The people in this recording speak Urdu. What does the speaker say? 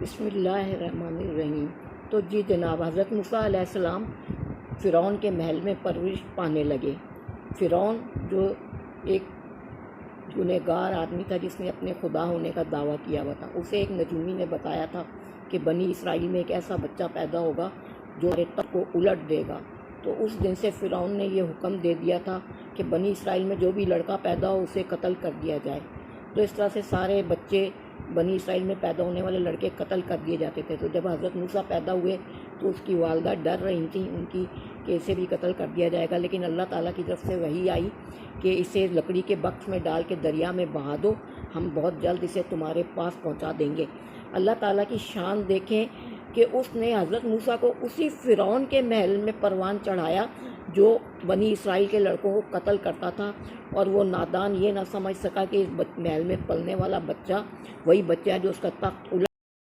بسم اللہ الرحمن الرحیم۔ تو جی جناب، حضرت موسیٰ علیہ السلام فرعون کے محل میں پرورش پانے لگے۔ فرعون جو ایک گنہگار آدمی تھا، جس نے اپنے خدا ہونے کا دعویٰ کیا ہوا تھا، اسے ایک نجومی نے بتایا تھا کہ بنی اسرائیل میں ایک ایسا بچہ پیدا ہوگا جو تب کو الٹ دے گا۔ تو اس دن سے فرعون نے یہ حکم دے دیا تھا کہ بنی اسرائیل میں جو بھی لڑکا پیدا ہو اسے قتل کر دیا جائے۔ تو اس طرح سے سارے بچے بنی اسرائیل میں پیدا ہونے والے لڑکے قتل کر دیے جاتے تھے۔ تو جب حضرت موسیٰ پیدا ہوئے تو اس کی والدہ ڈر رہی تھیں ان کی کہ اسے بھی قتل کر دیا جائے گا، لیکن اللہ تعالیٰ کی طرف سے وحی آئی کہ اسے لکڑی کے بکس میں ڈال کے دریا میں بہا دو، ہم بہت جلد اسے تمہارے پاس پہنچا دیں گے۔ اللہ تعالیٰ کی شان دیکھیں کہ اس نے حضرت موسیٰ کو اسی فرعون کے محل میں پروان چڑھایا جو بنی اسرائیل کے لڑکوں کو قتل کرتا تھا، اور وہ نادان یہ نہ سمجھ سکا کہ اس محل میں پلنے والا بچہ وہی بچہ ہے جو اس کا تخت